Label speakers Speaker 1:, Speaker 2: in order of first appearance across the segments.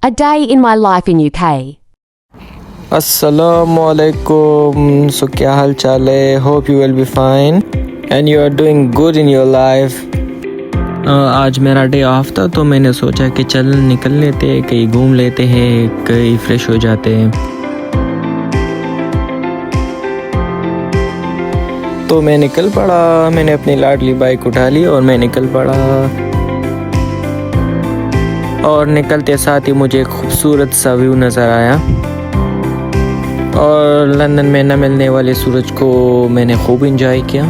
Speaker 1: A day in my life in UK.
Speaker 2: Assalamualaikum. So क्या हाल चाल है? Hope you will be fine and you are doing good in your life. आज मेरा day of था तो मैंने सोचा कि चल निकल लेते हैं, कहीं घूम लेते हैं, कहीं फ्रेश हो जाते हैं। तो मैं निकल पड़ा, मैंने अपनी लाडली बाइक उठा ली और मैं निकल पड़ा। और निकलते साथ ही मुझे एक खूबसूरत सा व्यू नज़र आया और लंदन में न मिलने वाले सूरज को मैंने खूब इंजॉय किया।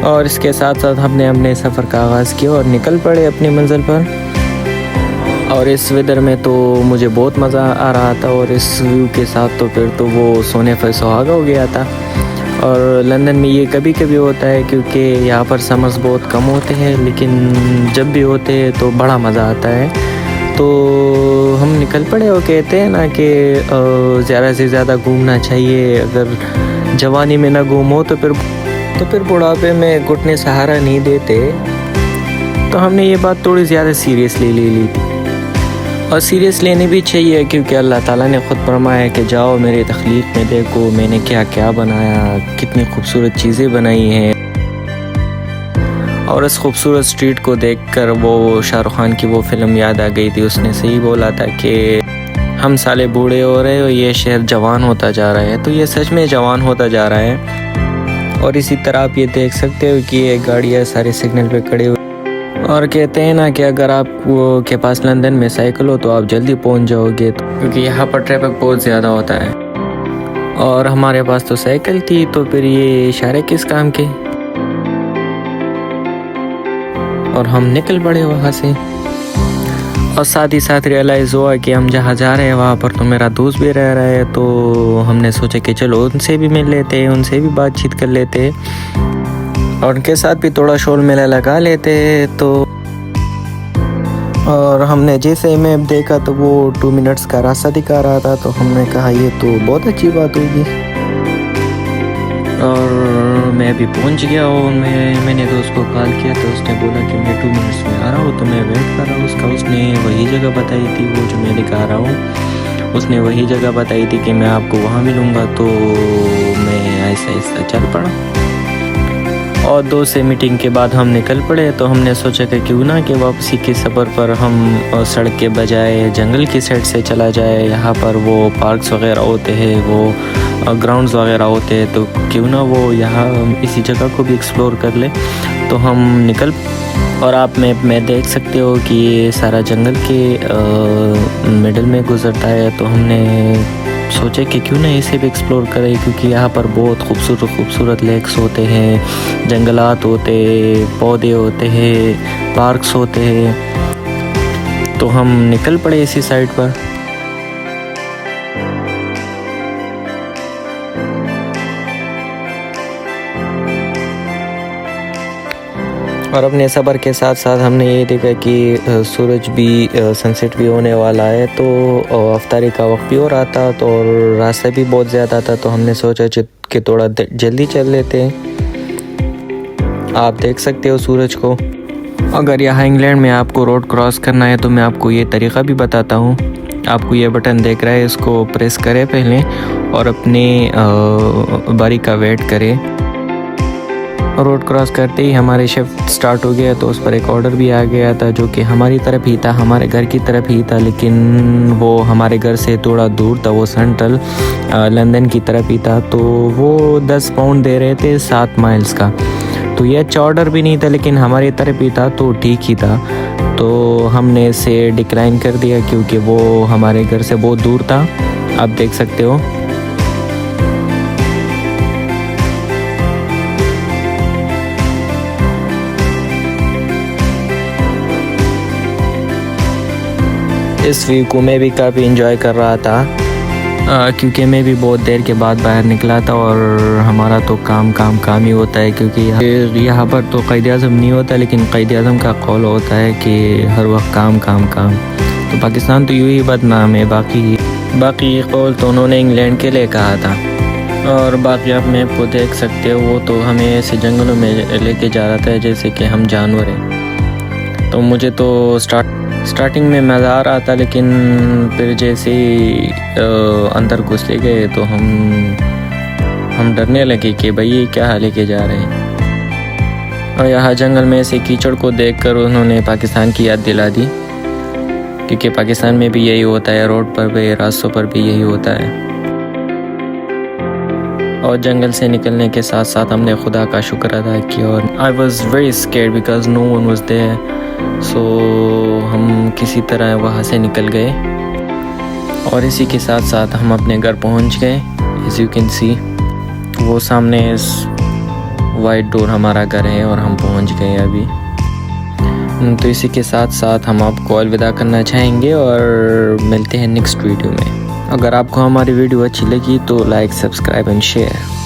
Speaker 2: और इसके साथ साथ हमने अपने सफ़र का आगाज़ किया और निकल पड़े अपनी मंजिल पर। और इस वेदर में तो मुझे बहुत मज़ा आ रहा था और इस व्यू के साथ तो फिर तो वो सोने पर सुहागा हो गया था। और लंदन में ये कभी कभी होता है क्योंकि यहाँ पर समर्स बहुत कम होते हैं, लेकिन जब भी होते हैं तो बड़ा मज़ा आता है। तो हम निकल पड़े और कहते हैं ना कि ज़्यादा से ज़्यादा घूमना चाहिए। अगर जवानी में ना घूमो तो फिर बुढ़ापे में घुटने सहारा नहीं देते। तो हमने ये बात थोड़ी ज़्यादा सीरियसली ले ली थी और सीरियस लेनी भी चाहिए क्योंकि अल्लाह ताला ने ख़ुद फरमाया कि जाओ मेरी तख्लीक में देखो मैंने क्या क्या बनाया, कितनी खूबसूरत चीज़ें बनाई हैं। और इस खूबसूरत स्ट्रीट को देखकर वो शाहरुख खान की वो फ़िल्म याद आ गई थी। उसने सही बोला था कि हम साले बूढ़े हो रहे हो, ये शहर जवान होता जा रहा है। तो ये सच में जवान होता जा रहा है। और इसी तरह आप ये देख सकते हो कि ये गाड़ियाँ सारे सिग्नल पे खड़े हुए और कहते हैं ना कि अगर आप के पास लंदन में साइकिल हो तो आप जल्दी पहुंच जाओगे, क्योंकि यहाँ पर ट्रैफिक बहुत ज़्यादा होता है। और हमारे पास तो साइकिल थी तो फिर ये इशारे किस काम के। और हम निकल पड़े वहाँ से और साथ ही साथ रियलाइज़ हुआ कि हम जहाँ जा रहे हैं वहाँ पर तो मेरा दोस्त भी रह रहा है। तो हमने सोचा कि चलो उनसे भी मिल लेते हैं, उनसे भी बातचीत कर लेते हैं और उनके साथ भी थोड़ा शोर मेला लगा लेते हैं। तो और हमने जैसे ही मैप देखा तो वो 2 मिनट्स का रास्ता दिखा रहा था। तो हमने कहा ये तो बहुत अच्छी बात होगी। और मैं भी पहुंच गया और मैंने दोस्त को कॉल किया तो उसने बोला कि मैं 2 मिनट्स में आ रहा हूँ। तो मैं वेट कर रहा हूँ उसका। उसने वही जगह बताई थी, वो जो मैं दिखा रहा हूँ, उसने वही जगह बताई थी कि मैं आपको वहाँ मिलूँगा। तो मैं ऐसा ऐसा चल पड़ा और दोस्त से मीटिंग के बाद हम निकल पड़े। तो हमने सोचा कि क्यों ना कि वापसी के सफ़र पर हम सड़क के बजाय जंगल की साइड से चला जाए। यहाँ पर वो पार्क्स वगैरह होते हैं, वो ग्राउंड्स वगैरह होते हैं, तो क्यों ना वो यहाँ इसी जगह को भी एक्सप्लोर कर ले। तो हम निकल और आप में देख सकते हो कि ये सारा जंगल के मिडल में गुजरता है। तो हमने सोचे कि क्यों ना इसे भी एक्सप्लोर करें, क्योंकि यहाँ पर बहुत खूबसूरत लेक्स होते हैं, जंगलात होते हैं, पौधे होते हैं, पार्क्स होते हैं। तो हम निकल पड़े इसी साइड पर। और अपने सफ़र के साथ साथ हमने ये देखा कि सूरज भी सनसेट भी होने वाला है। तो अफ्तारी का वक्त भी हो रहा था तो और रास्ता भी बहुत ज़्यादा था। तो हमने सोचा कि थोड़ा जल्दी चल लेते हैं। आप देख सकते हो सूरज को। अगर यहाँ इंग्लैंड में आपको रोड क्रॉस करना है तो मैं आपको ये तरीक़ा भी बताता हूँ। आपको ये बटन देख रहा है, इसको प्रेस करें पहले और अपने बारी का वेट करें। रोड क्रॉस करते ही हमारे शिफ्ट स्टार्ट हो गया। तो उस पर एक ऑर्डर भी आ गया था जो कि हमारी तरफ ही था, हमारे घर की तरफ ही था, लेकिन वो हमारे घर से थोड़ा दूर था, वो सेंट्रल लंदन की तरफ ही था। तो वो 10 पाउंड दे रहे थे 7 माइल्स का। तो ये अच्छा ऑर्डर भी नहीं था, लेकिन हमारी तरफ ही था तो ठीक ही था। तो हमने इसे डिक्लाइन कर दिया क्योंकि वो हमारे घर से बहुत दूर था। आप देख सकते हो। इस व्यू को मैं भी काफ़ी एंजॉय कर रहा था क्योंकि मैं भी बहुत देर के बाद बाहर निकला था। और हमारा तो काम ही होता है, क्योंकि यहाँ पर तो क़ायद आज़म नहीं होता, लेकिन क़ायद आज़म का कौल होता है कि हर वक्त काम। तो पाकिस्तान तो यूँ ही बदनाम है। बाकी कौल तो उन्होंने इंग्लैंड के लिए कहा था। और बाकी आप मैप को देख सकते हो, वो तो हमें ऐसे जंगलों में लेके जा रहा था जैसे कि हम जानवर हैं। तो मुझे तो स्टार्टिंग में मज़ा आ रहा था, लेकिन फिर जैसे ही अंदर घुसते गए तो हम डरने लगे कि भाई ये क्या लेके जा रहे हैं। और यहाँ जंगल में ऐसे कीचड़ को देखकर उन्होंने पाकिस्तान की याद दिला दी, क्योंकि पाकिस्तान में भी यही होता है, रोड पर भी रास्तों पर भी यही होता है। और जंगल से निकलने के साथ साथ हमने खुदा का शुक्र अदा किया। और I was very scared because no one was there, so हम किसी तरह वहाँ से निकल गए। और इसी के साथ साथ हम अपने घर पहुँच गए। एज़ यू कैन सी वो सामने इस वाइट डोर हमारा घर है और हम पहुँच गए अभी। तो इसी के साथ साथ हम आपको अलविदा करना चाहेंगे और मिलते हैं नेक्स्ट वीडियो में। अगर आपको हमारी वीडियो अच्छी लगी तो लाइक, सब्सक्राइब एंड शेयर।